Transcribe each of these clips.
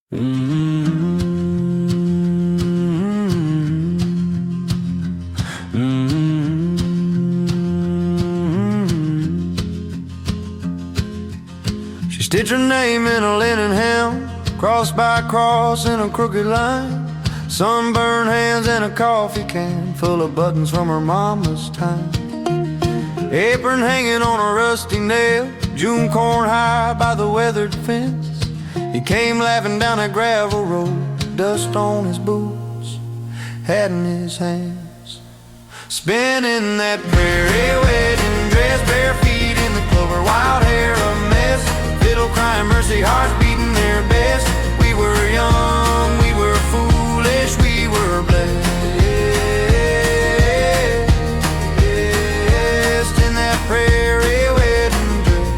She stitched her name in a linen hem, cross by cross in a crooked line, sunburned hands and a coffee can full of buttons from her mama's time, apron hanging on a rusty nail, June corn high by the weathered fence. He came laughing down a gravel road, dust on his boots, hat in his hands, spinning that prairie wedding dress, bare feet in the clover, wild hair a mess, fiddle crying, mercy hearts beating their best. We were young, we were foolish, we were blessed in that prairie wedding dress.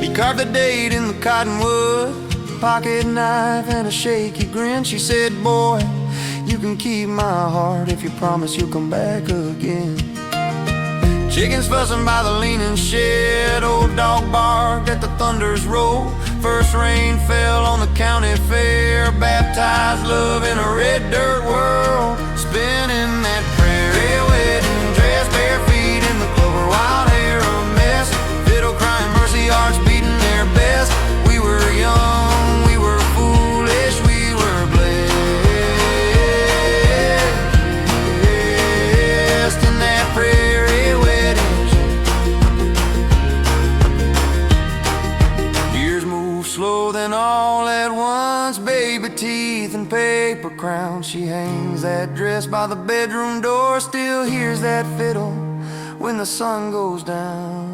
He carved the date in the cottonwood, pocket knife and a shaky grin. She said, boy, you can keep my heart if you promise you'll come back again. Chickens fussing by the leaning shed, old dog barked at the thunder's roll. First rain fell on the county fair, baptized love in a red dirt world, spinning that prairie wedding dress, bare feet in the clover, wild hair a mess, fiddle crying, mercy hearts beating their best. We were young, we were foolish, we were blessed in that prairie wedding. Years move slow, then all at once, baby teeth and paper crown. She hangs that dress by the bedroom door, still hears that fiddle when the sun goes down.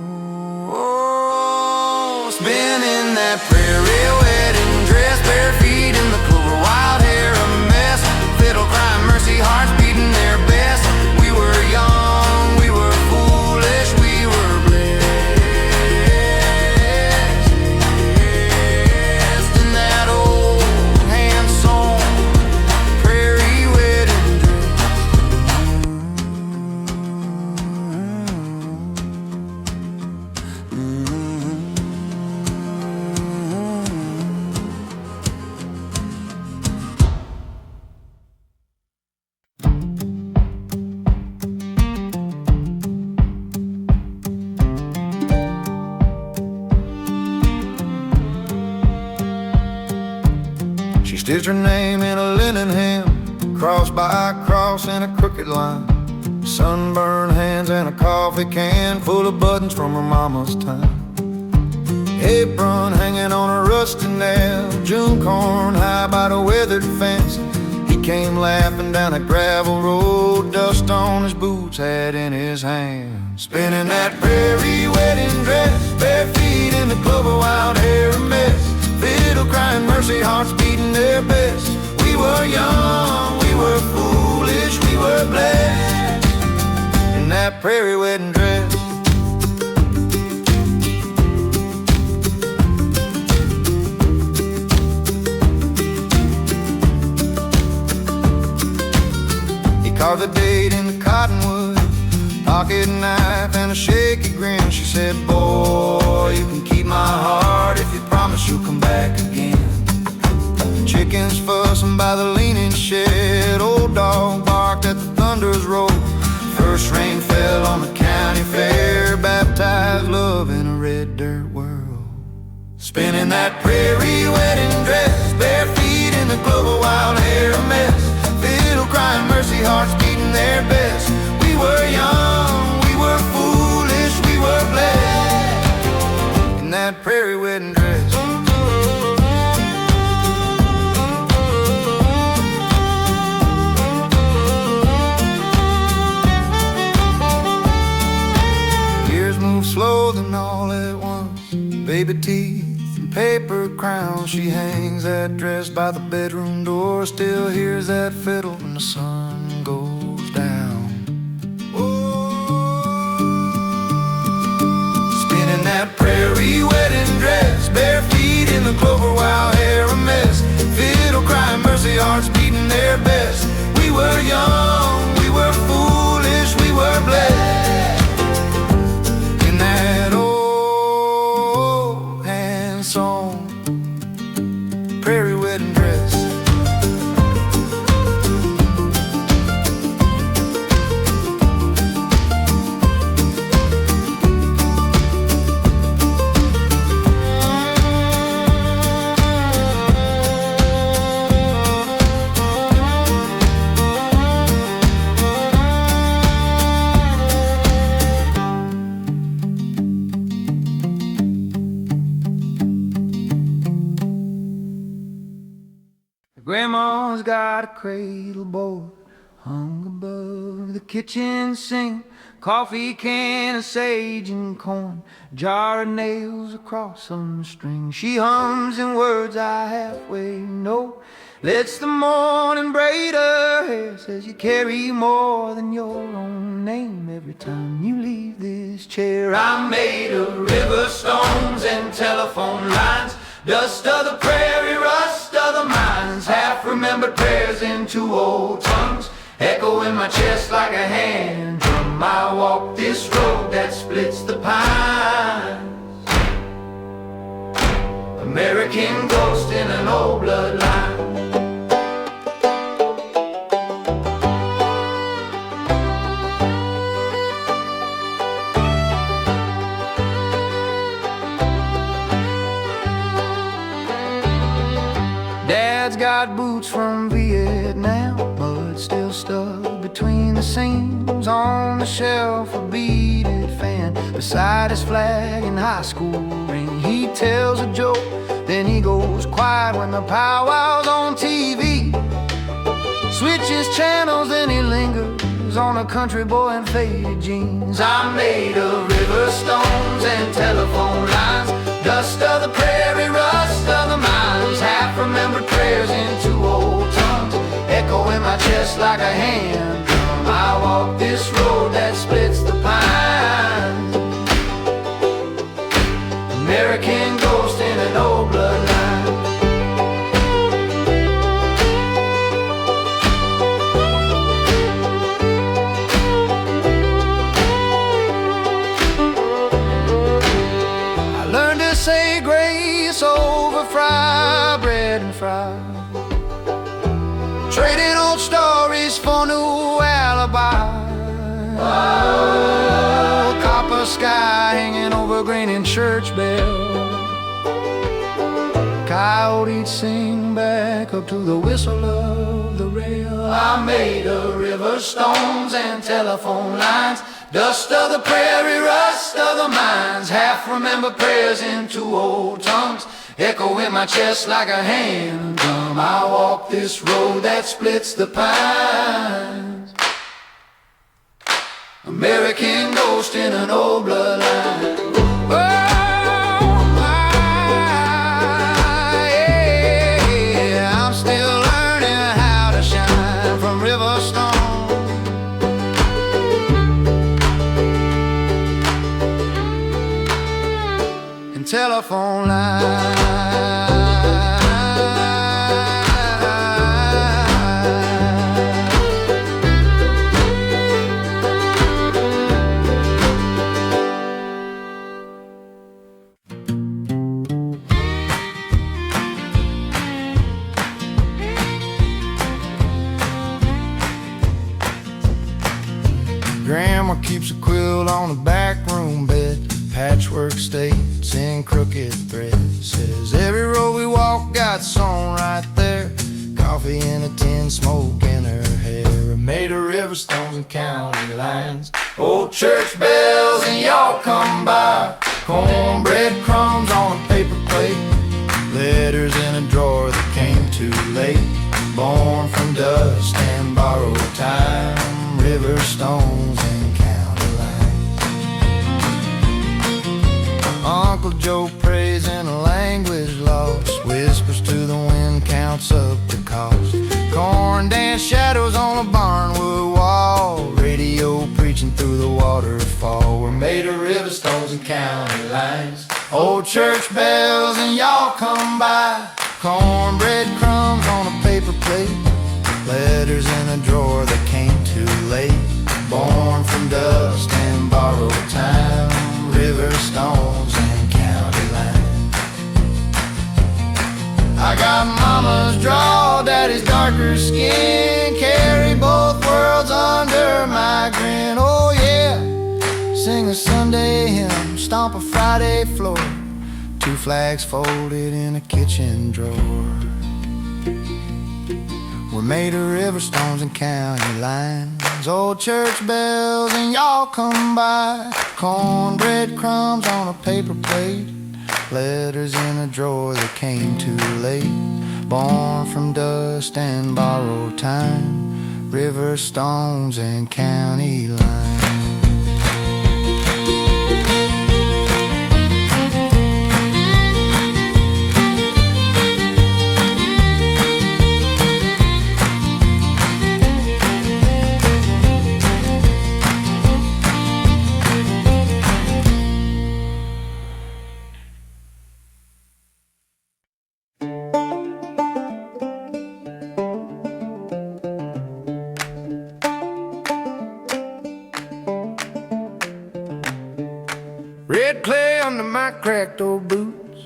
Oh, spinning that prairie wedding dress, bare feet in the clover, wild hair a mess, fiddle crying, mercy hearts beating their best. We were young, we were foolish, we were blessed in that old hand-sewn prairie wedding She stitched her name in a linen hem, cross by cross in a crooked line, sunburned hands and a coffee can full of buttons from her mama's time, apron hanging on a rusty nail, June corn high by the weathered fence. He came laughing down a gravel road, dust on his boots, hat in his hand, spinning that prairie wedding dress, bare feet in the clover, wild hair a mess, fiddle crying, mercy hearts beating their best. We were young, we were foolish, we were blessed in that prairie wedding dress. He carved the date in the cottonwood, pocket knife and a shaky grin. She said, boy, you can keep my heart if you promise you'll come back again. Chickens fussing by the leaning shed, old dog barked at the thunder's roll. First rain fell on the county fair, baptized love in a red dirt world, spinning that prairie wedding dress, bare feet in the clover, wild hair a mess, fiddle crying, mercy hearts beating their best. We were young, we were foolish, we were blessed in that prairie wedding dress. Years move slow, then all at once, baby teeth and paper crown. She hangs that dress by the bedroom door, still hears that fiddle when the sun goes down. Spinning that prairie wedding dress, bare feet in the clover, wild hair a mess, fiddle crying, mercy hearts beating their best. We were young, we were foolish, we were blessed in that old hand song, prairie wedding dress. Grandma's got a cradle board hung above the kitchen sink, coffee can, a sage and corn, jar of nails across some string. She hums in words I halfway know, lets the morning braid her hair, says you carry more than your own name every time you leave this chair. I'm made of river stones and telephone lines, dust of the prairie, rust of the mines, half-remembered prayers in two old tongues, echo in my chest like a hand drum. I walk this road that splits the pines, American ghost in an old bloodline. Dad's got boots from Vietnam, but still stuck between the seams. On the shelf, a beaded fan beside his flag and high school ring. He tells a joke, then he goes quiet when the powwow's on TV. Switches channels, then he lingers on a country boy in faded jeans. I'm made of river stones and telephone lines, dust of the prairie, rust of the mines, half-remembered prayers in two old tongues, echo in my chest like a hand drum. I walk this road that splits the pines, American ghost in an old bloodline. Say grace over fried bread and fries, trading old stories for new alibis. Oh, copper sky hanging over grain and church bells, coyotes sing back up to the whistle of the rail. I'm made of river stones and telephone lines, dust of the prairie, rust of the mines, half-remembered prayers in two old tongues, echo in my chest like a hand drum. I walk this road that splits the pines, American ghost in an old bloodline. Oh, yeah, I'm still learning how to shine from river stone telephone line. Grandma keeps a quilt on the back room bed, patchwork stains in crooked threads. Says every road we walk got sewn right there, coffee in a tin, smoke in her hair. Made of river stones and county lines, old church bells and y'all come by, cornbread crumbs on a paper plate, letters in a drawer that came too late, born from dust and borrowed time, river stones and county lines. Uncle Joe prays in a language lost, whispers to the wind, counts up the cost. Corn dance shadows on a barnwood wall, radio preaching through the waterfall. We're made of river stones and county lines, old church bells and y'all come by, cornbread crumbs on a paper plate, letters in a drawer that came too late, born from dust and borrowed time, river stones and county lines. I got mama's draw, daddy's darker skin, carry both worlds under my grin. Oh yeah, sing a Sunday hymn, stomp a Friday floor, two flags folded in a kitchen drawer. We're made of river stones and county lines, old church bells and y'all come by, cornbread crumbs on a paper plate, letters in a drawer that came too late, born from dust and borrowed time, river stones and county lines. Red clay under my cracked old boots,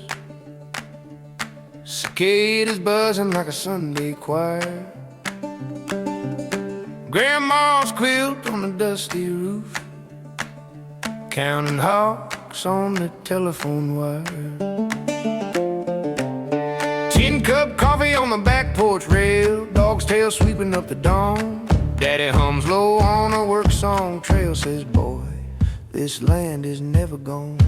cicadas buzzing like a Sunday choir, grandma's quilt on the dusty roof, counting hawks on the telephone wire, tin cup coffee on the back porch rail, dog's tail sweeping up the dawn, daddy hums low on a work song trail, says boy, this land is never gone.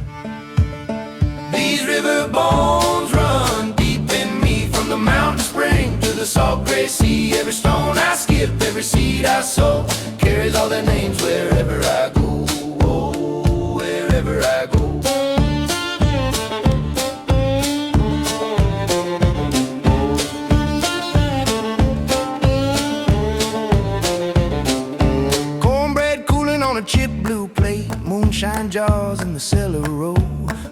These river bones run deep in me, from the mountain spring to the salt gray sea. Every stone I skip, every seed I sow, carries all their names wherever I go. Oh, wherever I go. Cornbread cooling on a chip blue plate, moonshine jars in the cellar row,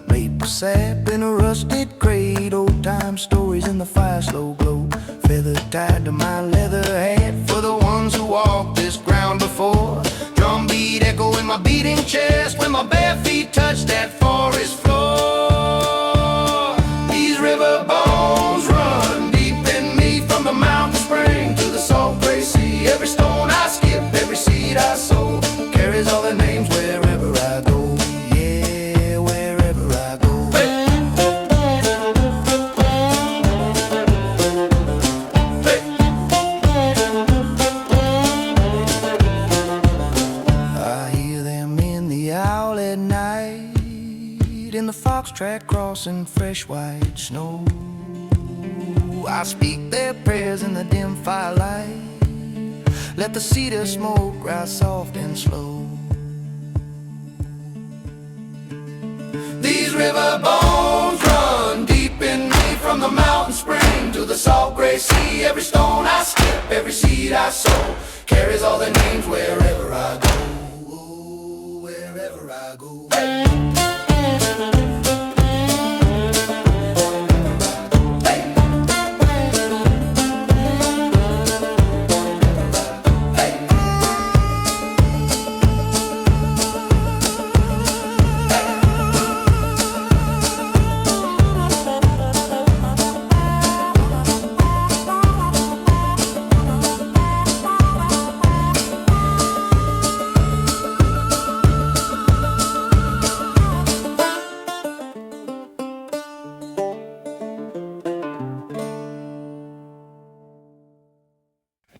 maple sap in a rusted crate, old time stories in the fire slow glow, feather tied to my leather hat for the ones who walked this ground before, drum beat echo in my beating chest when my bare feet touch that forest floor. These river bones run deep in me, from the mountain spring to the salt gray sea. Every stone I skip, every seed I sow, carries all their names wherever I go. Yeah, wherever I go. Hey. Hey. I hear them in the owl at night, in the fox track crossing fresh white snow. I speak their prayers in the dim firelight, let the cedar smoke rise soft and slow. These river bones run deep in me, from the mountain spring to the salt gray sea. Every stone I skip, every seed I sow, carries all their names wherever I go. Oh, wherever I go. Hey.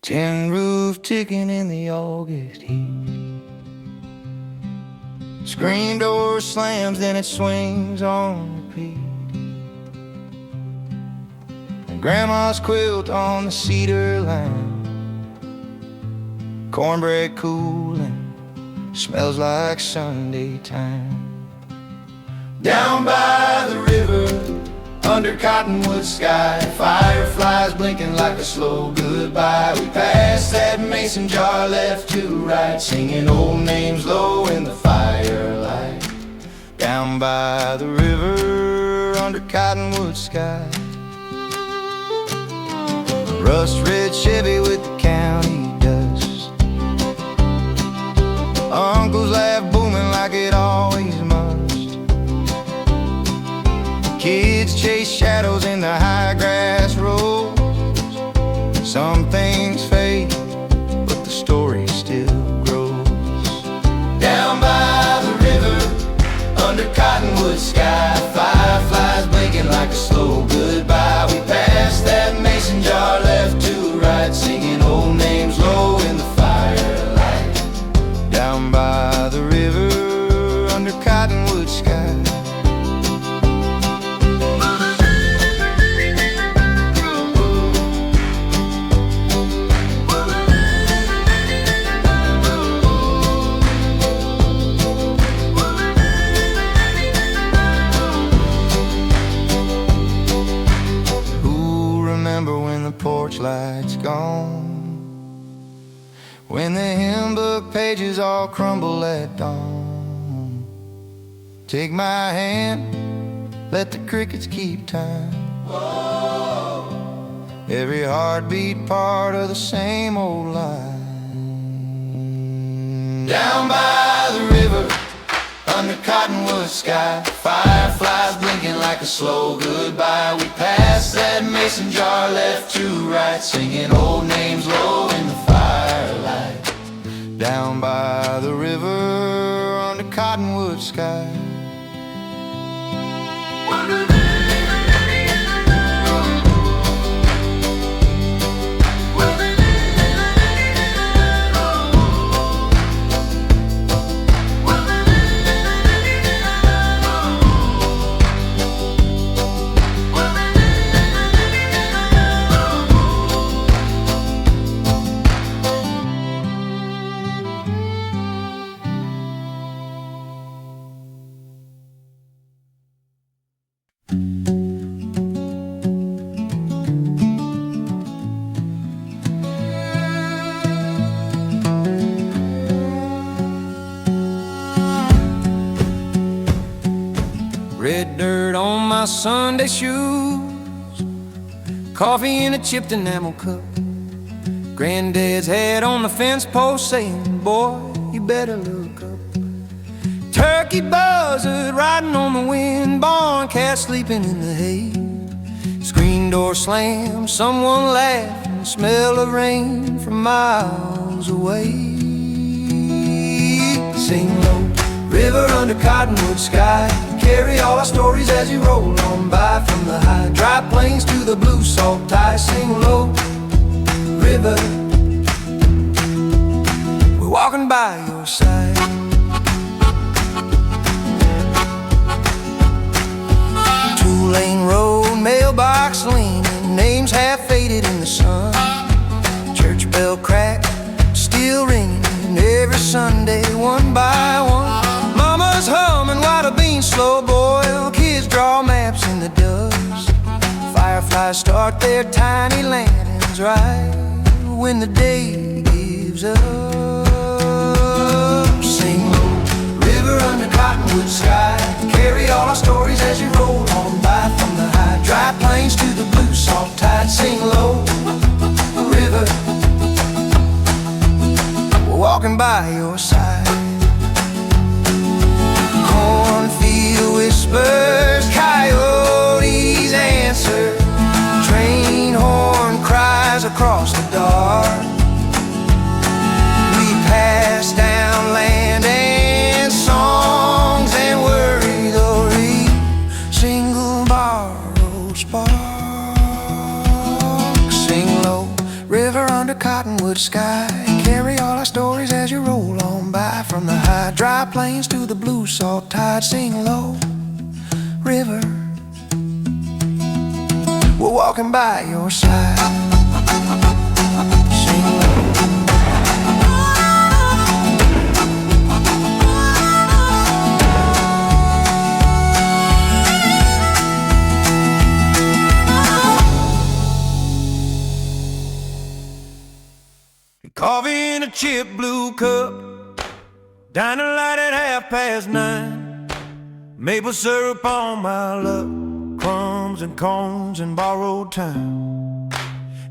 Tin roof ticking in the August heat, screen door slams, then it swings on repeat, and grandma's quilt on the cedar line, cornbread cooling, smells like Sunday time. Down by the river, under cottonwood sky, fireflies blinking like a slow goodbye. We passed that mason jar left to right, singing old names low in the firelight. Down by the river, under cottonwood sky, rust red Chevy with the county dust, uncle's laugh booming like it always must. Kids Shades chase shadows in the high grass rows. Some things fade, but the story still grows. Down by the river, under cottonwood sky, fireflies blinking like a slow goodbye. We passed that mason jar left to right, singing old names low in the firelight. Down by the river, under cottonwood sky. Porch lights gone, when the hymn book pages all crumble at dawn. Take my hand, let the crickets keep time. Whoa. Every heartbeat part of the same old line. Down by the river, under cottonwood sky, fireflies blinking like a slow goodbye. We passed that mason jar left to right, singing old names low in the firelight. Down by the river, under cottonwood sky. Red dirt on my Sunday shoes, coffee in a chipped enamel cup, Granddad's hat on the fence post saying, boy, you better look up. Turkey buzzard riding on the wind, barn cat sleeping in the hay, screen door slam, someone laughing, smell of rain from miles away. Sing low, river under cottonwood sky, carry all our stories as you roll on by. From the high, dry plains to the blue salt tide. Sing low, river, we're walking by your side. Two-lane road, mailbox leaning, names half faded in the sun. Church bell crack, still ringing every Sunday, one by one. Mama's humming while the beans slow boil, kids draw maps in the dust. Fireflies start their tiny lanterns right when the day gives up. Sing low, river under cottonwood sky, carry all our stories as you roll on by. From the high, dry plains to the blue salt tide. Sing low, river, we're walking by your side. Cornfield whispers, coyotes answer, train horn cries across the dark. We pass down land and songs and worry the single borrowed spark. Sing low, river under cottonwood sky, carry all our stories as you roll on by. From the high, dry plains to the blue salt tide. Sing low, river, we're walking by your side. Sing low. Coffee in a chip blue cup, diner light at 9:30. Maple syrup on my luck, crumbs and cones and borrowed time.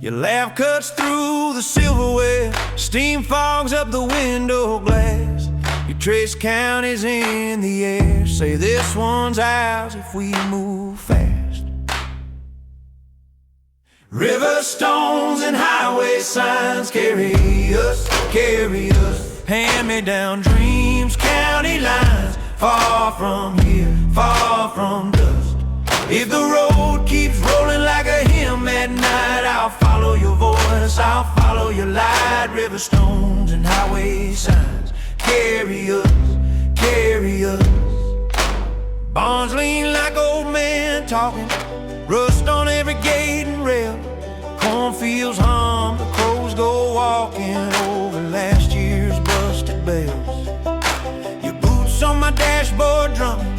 Your laugh cuts through the silverware, steam fogs up the window glass. You trace counties in the air, say this one's ours if we move fast. River stones and highway signs carry us, carry us. Hand-me-down dreams, county lines, far from here, far from dust. If the road keeps rolling like a hymn at night, I'll follow your voice, I'll follow your light. River stones and highway signs carry us, carry us. Barns lean like old men talking, rust on every gate and rail. Cornfields hum, the crows go walking over last year's busted bells. Your boots on my dashboard drumming,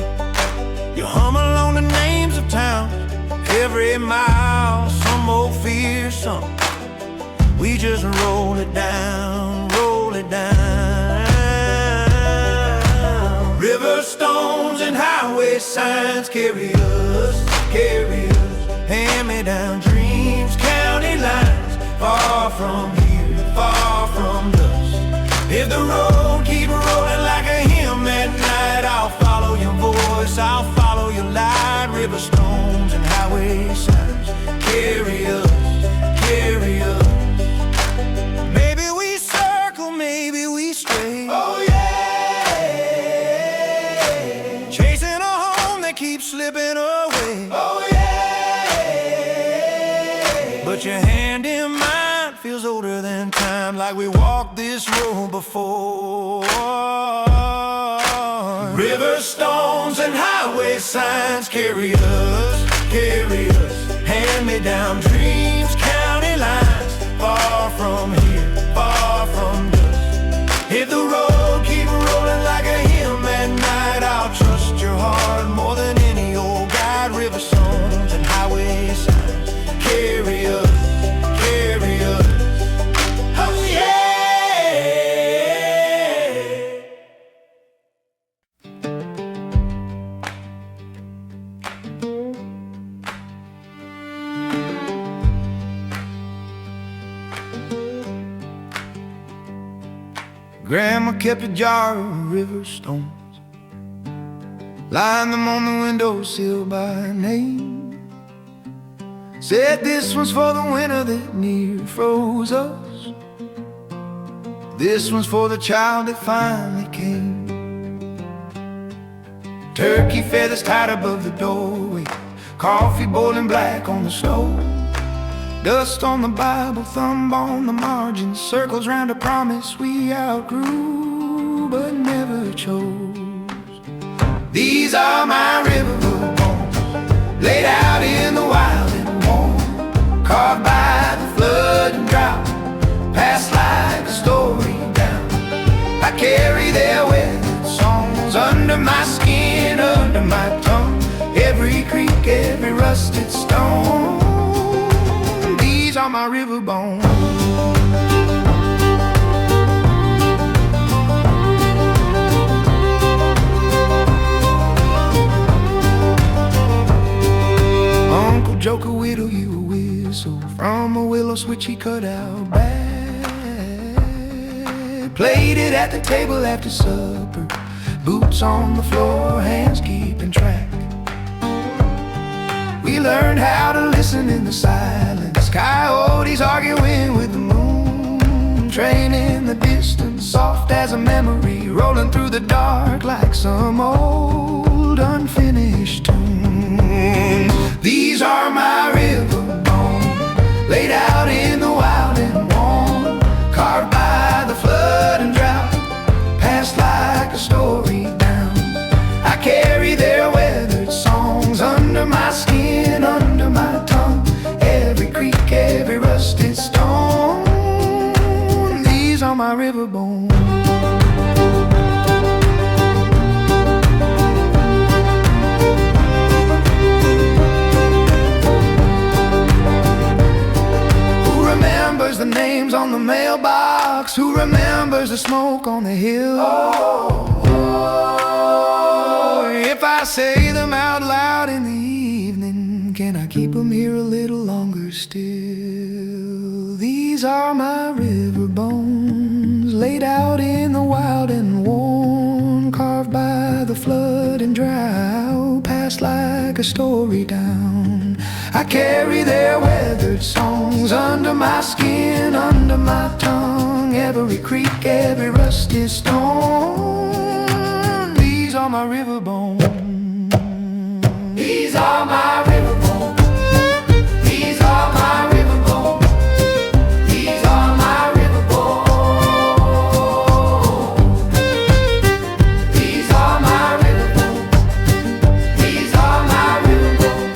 you hum along the names of towns. Every mile, some old fearsome. We just roll it down, roll it down. River stones and highway signs carry us, carry us. Hand-me-down dreams, county lines, far from here, far from dust. If the road keeps rolling like a hymn at night, I'll follow your voice, I'll follow your light. River stones and highway signs carry us, carry us. Maybe we circle, maybe we stray. Oh yeah, chasing a home that keeps slipping away. Oh yeah, but your hand in mine feels older than time, like we walked this road before. River stones and highway signs carry us, carry us. Hand-me-down dreams, county lines, far from here, far from dust. If the road keeps rolling like a hymn at night, I'll trust your heart more than any old guide. River stones and highway signs carry us, carry us. Oh yeah. Grandma kept a jar of river stones, lined them on the windowsill by name. Said this one's for the winter that near froze us, this one's for the child that finally came. Turkey feathers tied above the doorway, coffee boiling black on the stove. Dust on the Bible, thumb on the margins, circles round a promise we outgrew but never chose. These are my river bones, laid out in the wild and warm, carved by the flood and drought, passed like a story down. I carry their weathered songs under my skin, under my tongue, every creek, every rusted stone. These are my river bones. Uncle Joker whittle you a whistle from a willow switch he cut out back. Played it at the table after supper, boots on the floor, hands keeping track. We learned how to listen in the silence, coyotes arguing with the moon, train in the distance, soft as a memory, rolling through the dark like some old unfinished tune. These are my river bones, laid out in the wild and warm, carved by the flood and drought, passed like a story down. I carry their weathered songs under my skin, under my tongue, every creek, every rusted stone. These are my river bones. Who remembers the names on the mailbox? Who remembers the smoke on the hill? Oh, if I say them out loud in the evening, can I keep them here a little longer still? These are my river bones, laid out in the wild and worn, carved by the flood and drought, passed like a story down. I carry their weathered songs under my skin, under my tongue. Every creek, every rusty stone. These are my river bones. These are my river bones. These are my river bones. These are my river bones. These are my river bones. These are my river bones.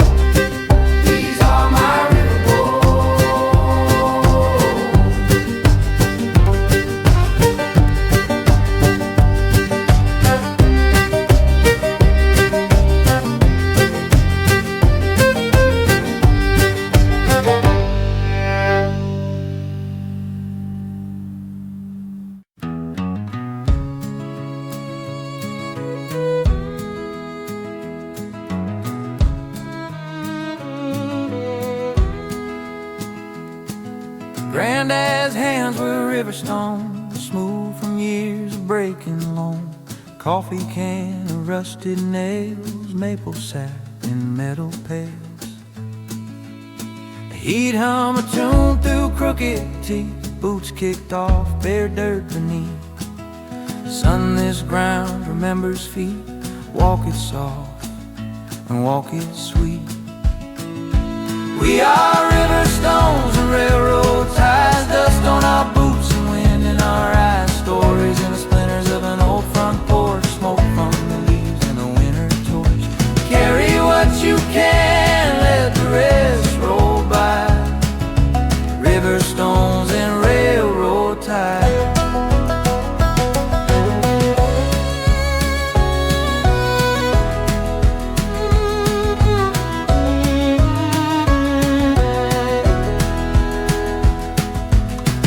These are my river Granddad's hands were river stones, smooth from years of breaking loam. Coffee can and rusted nails, maple sap in metal pails. He'd hum a tune through crooked teeth, boots kicked off, bare dirt beneath. Son, this ground remembers feet. Walk it soft and walk it sweet. We are river stones and railroad ties, dust on our boots and wind in our eyes. Stories in the splinters of an old front porch, smoke from the leaves and the winter torch. Carry what you can, let the rest roll by. River stones and railroad ties.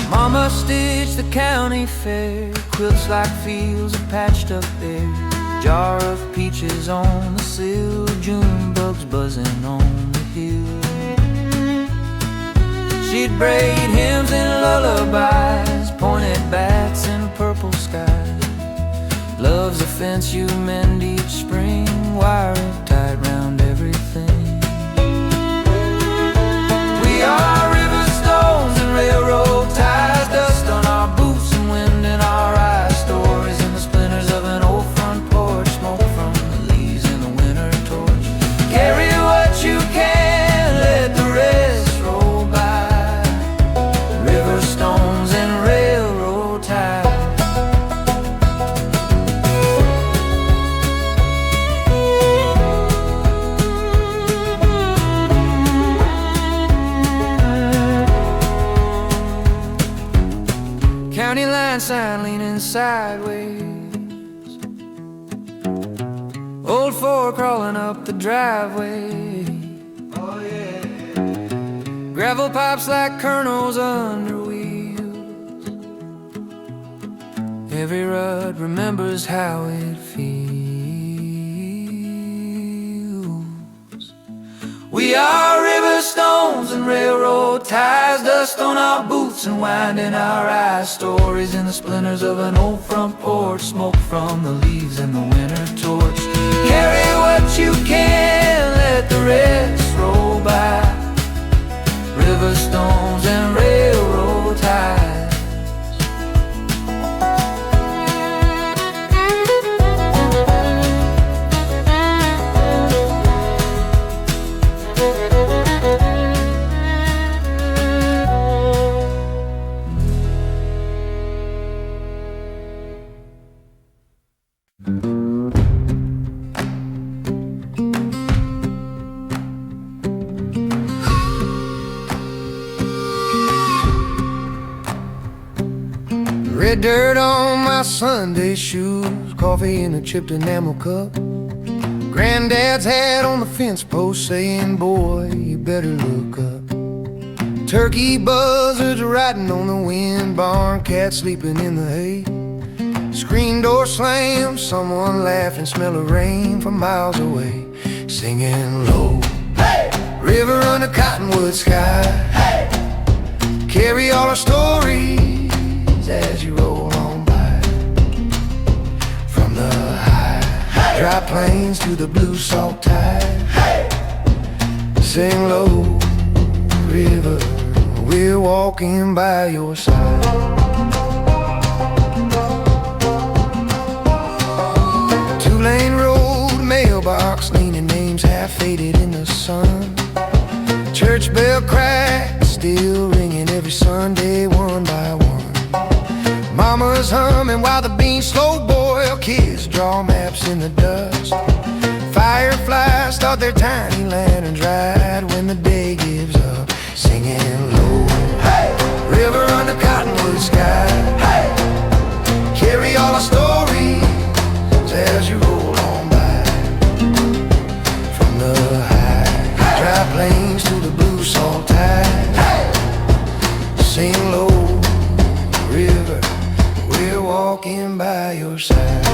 Mama stitched the county fair, quilts like fields of patched up air. Jar of peaches on the sill, June bugs buzzing on the hill. She'd braid hymns and lullabies, pointed bats and purple skies. Love's a fence you mend each spring, wire it tied round everything. We are river stones and railroad ties, dust on our boots and wind in our eyes. Stories in the splinters of an old front porch, smoke from the leaves in the winter torch. Carry what you can, let the rest roll by. River stones and railroad ties. County line sign leaning sideways, old Ford crawling up the driveway. Oh yeah. Gravel pipes like kernels under wheels. Every rut remembers how it feels. We are river stones and railroad ties, dust on our boots and wind in our eyes. Stories in the splinters of an old front porch, smoke from the leaves and the winter torch. Carry what you can, let the rest roll by. River stones and railroad ties. Red dirt on my Sunday shoes, coffee in a chipped enamel cup. Granddad's hat on the fence post saying, boy, you better look up. Turkey buzzards riding on the wind, barn cat sleeping in the hay. Screen door slam, someone laughing, smell of rain from miles away. Singing low, hey! River under cottonwood sky, hey! Carry all our stories as you roll on by. From the high, hey! Dry plains to the blue salt tide, hey! Sing low, river, we're walking by your side. Two-lane road, mailbox leaning, names half faded in the sun. Church bell crack, still ringing every Sunday, one by one. Mama's humming while the beans slow boil. Kids draw maps in the dust. Fireflies start their tiny lanterns right when the day gives up. Singing low, hey, river under cottonwood sky. Hey, carry all our stories as you roll on by. From the high, dry plains to the blue salt tide. Hey, sing low, river, we're walking by your side.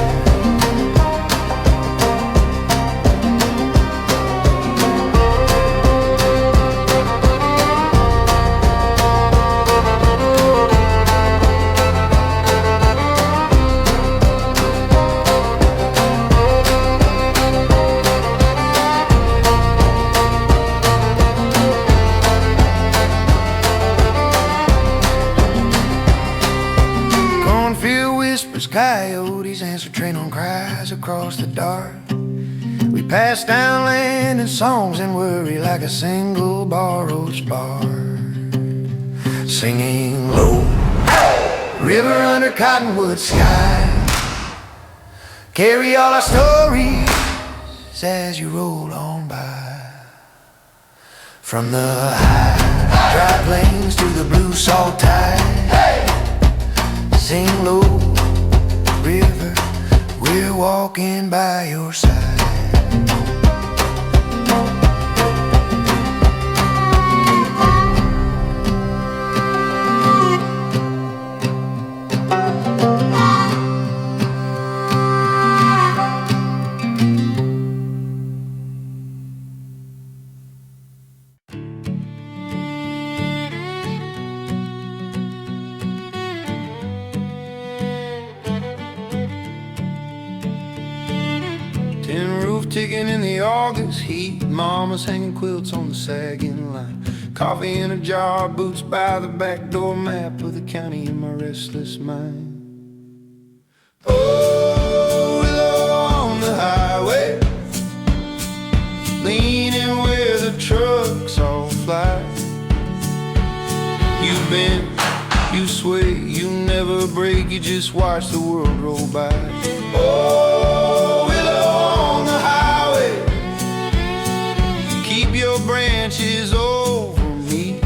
Coyotes answer train on cries across the dark. We pass down land and songs and worry like a single borrowed spark. Singing low, river under cottonwood sky. Carry all our stories as you roll on by. From the high, dry plains to the blue salt tide. Hey! Sing low, river, we're walking by your side. Ticking in the August heat, mama's hanging quilts on the sagging line. Coffee in a jar, boots by the back door, map of the county in my restless mind. Oh, willow on the highway, leaning where the trucks all fly. You bend, you sway, you never break, you just watch the world roll by. Oh, willow on the highway, keep your branches over me.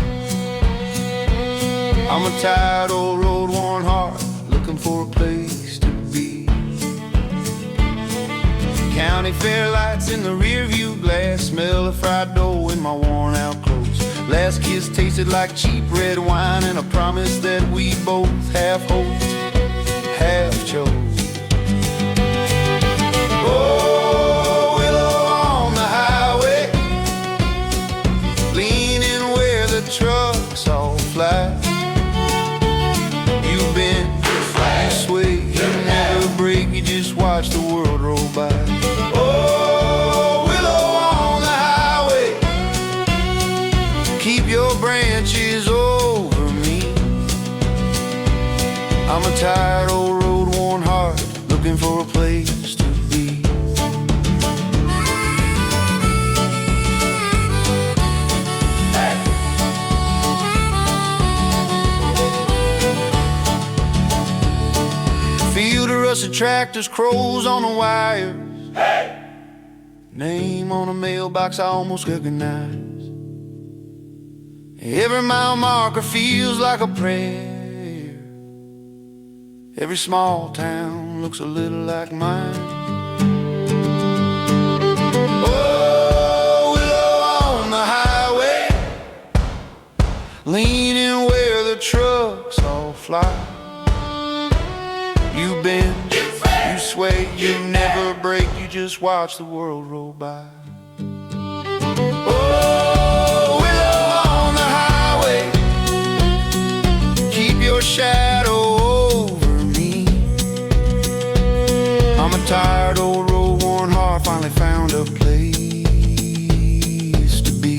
I'm a tired old road worn heart, looking for a place to be. County fair lights in the rear view glass, smell of fried dough in my worn out clothes. Last kiss tasted like cheap red wine, and a promise that we both half hoped, half chose. Oh, willow on the highway, leaning where the trucks all fly. You bend, you sway, you never break, you just watch the world roll by. Oh, willow on the highway, keep your branches over me. I'm a tired old road worn heart, looking for a place to be. Field of rusted tractors, crows on the wires. Hey! Name on a mailbox I almost recognize. Every mile marker feels like a prayer. Every small town looks a little like mine. Oh, willow on the highway, leaning where the trucks all fly. You bend, you sway, you never break, you just watch the world roll by. Oh, willow on the highway, keep your shadow over me. I'm a tired old road worn heart, finally found a place to be.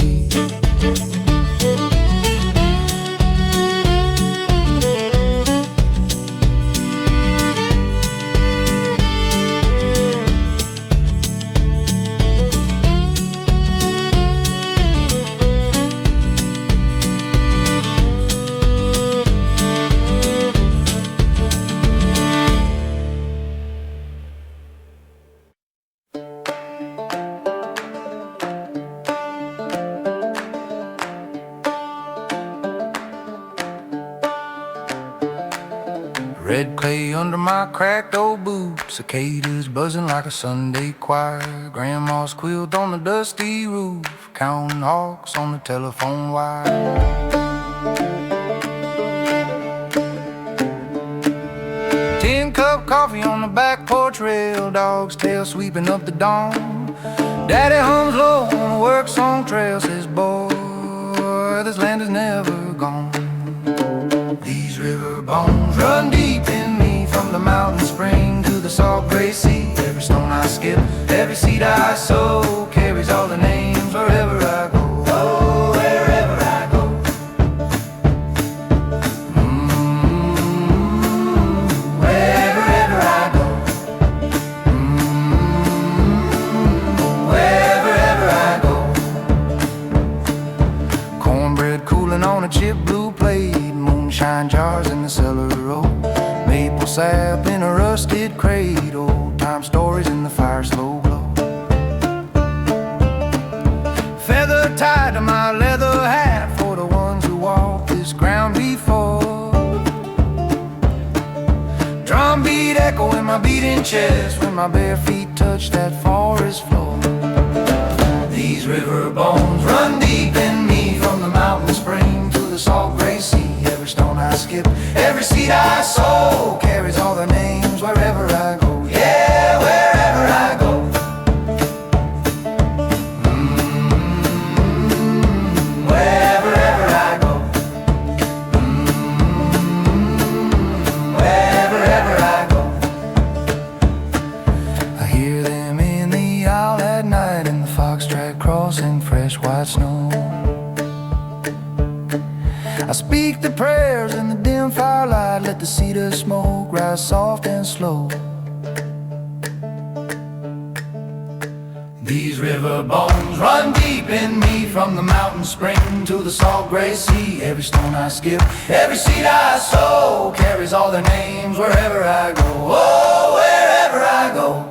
Red clay under my cracked old boots, cicadas buzzing like a Sunday choir, grandma's quilt on the dusty roof, counting hawks on the telephone wire. 10-cup coffee on the back porch rail, dog's tail sweeping up the dawn. Daddy hums low on a work song trail, says, boy, this land is never gone. These river bones run deep in me, from the mountain spring to the salt gray sea. Every stone I skip, every seed I sow, carries all the names wherever I go. Oh, wherever I go. Wherever I go. Wherever I go. Cornbread cooling on a chip blue plate, moonshine jars in the cellar row, maple sap in a rusted crate, old time stories in the fire slow glow. Feather tied to my leather hat for the ones who walk this ground before. Drum beat echo in my beating chest when my bare feet touch that forest floor. These river bones run deep in me, from the mountain spring to the salt gray sea. Every stone I skip, every seed I sow, carries all the names wherever I go. Yeah, wherever I go. Wherever I go. Wherever I go. I hear them in the owl at night, in the fox track crossing fresh white snow. I speak the prayers in the dim firelight, let the cedar smoke rise soft and slow. These river bones run deep in me, from the mountain spring to the salt gray sea. Every stone I skip, every seed I sow, carries all their names wherever I go. Oh, wherever I go.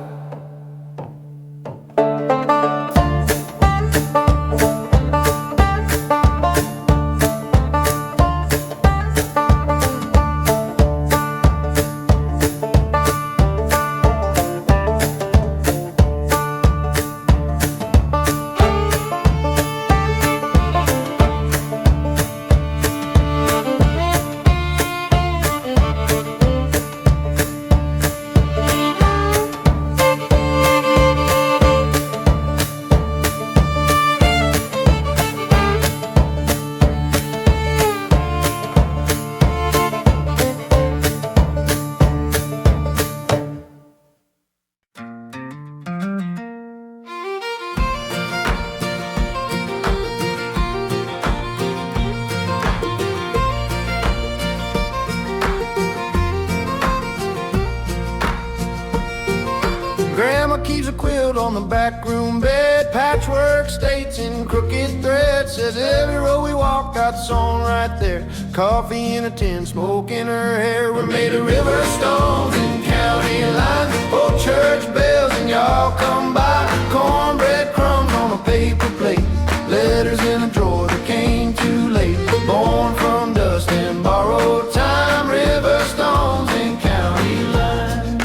Keeps a quilt on the back room bed, patchwork states in crooked thread, says every road we walk got song right there. Coffee in a tin, smoke in her hair. We're made of river stones and county lines, old church bells and y'all come by. Cornbread crumbs on a paper plate, letters in a drawer that came too late. Born from dust and borrowed time, river stones and county lines.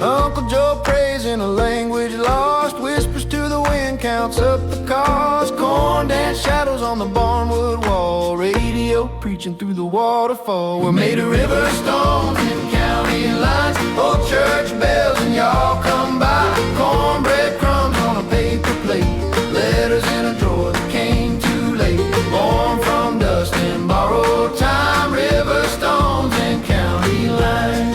Uncle Joe prays in a language lost, whispers to the wind, counts up the cost. Corn dance shadows on the barnwood wall, radio preaching through the waterfall. We're made of river stones and county lines, old church bells and y'all come by. Cornbread crumbs on a paper plate, letters in a drawer that came too late. Born from dust and borrowed time, river stones and county lines.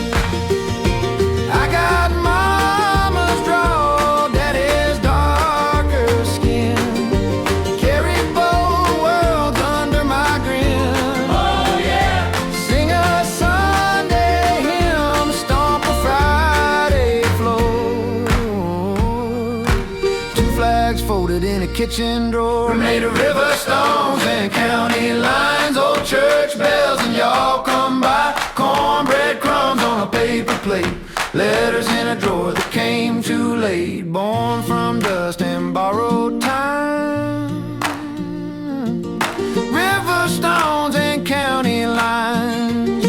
Kitchen drawer. We're made of river stones and county lines, old church bells and y'all come by. Cornbread crumbs on a paper plate, letters in a drawer that came too late. Born from dust and borrowed time, river stones and county lines.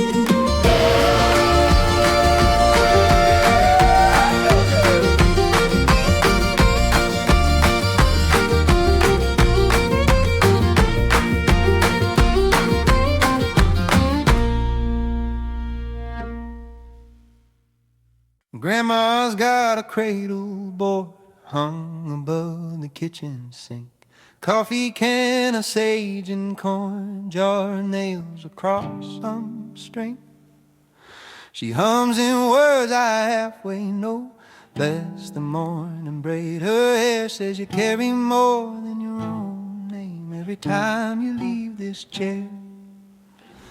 Grandma's got a cradle board hung above the kitchen sink. Coffee can, a sage and corn jar, nails across some string. She hums in words I halfway know. Bless the morning braid. Her hair says you carry more than your own name every time you leave this chair.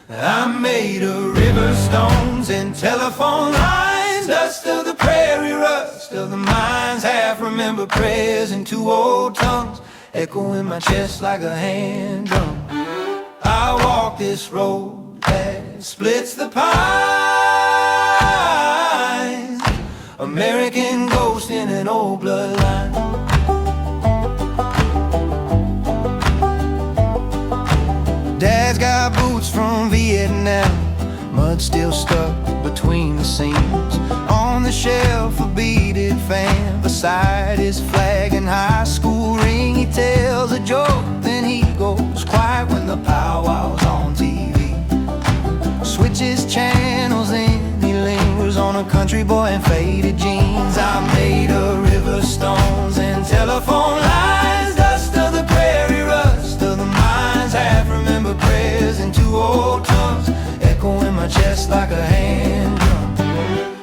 I'm made of river stones and telephone lines, dust of the prairie, rust of the mines, half-remembered prayers in two old tongues, echo in my chest like a hand drum. I walk this road that splits the pines, American ghost in an old bloodline. Dad's got boots from Vietnam, mud still stuck between the seams. On the shelf a beaded fan, beside his flag and high school ring. He tells a joke, then he goes quiet when the powwow's on TV. Switches channels and he lingers on a country boy in faded jeans. I'm made of river stones and telephone lines, dust of the prairie, rust of the mines, half-remembered prayers in two old tongues, echo in my chest like a hand drum.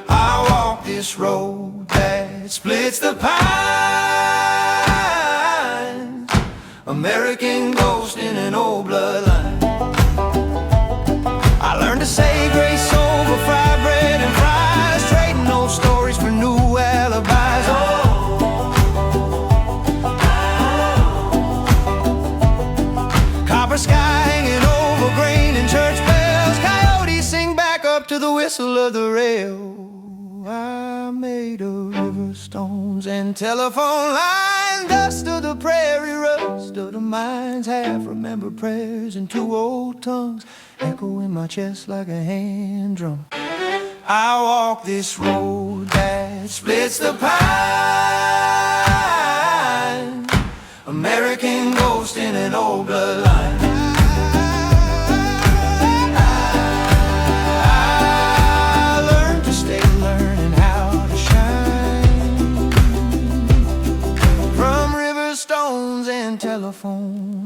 I walk this road that splits the pines, American ghost in an old bloodline. I learned to say grace over fried bread and fries, trading old stories for new alibis. Oh, copper sky hanging over grain and church bells, coyotes sing back up to the whistle of the rail. I'm made of river stones and telephone lines, dust of the prairie, rust of the mines, half-remembered prayers in two old tongues, echo in my chest like a hand drum. I walk this road that splits the pine, American ghost in an old bloodline. I learned to stay learning how to shine, from river stones and telephone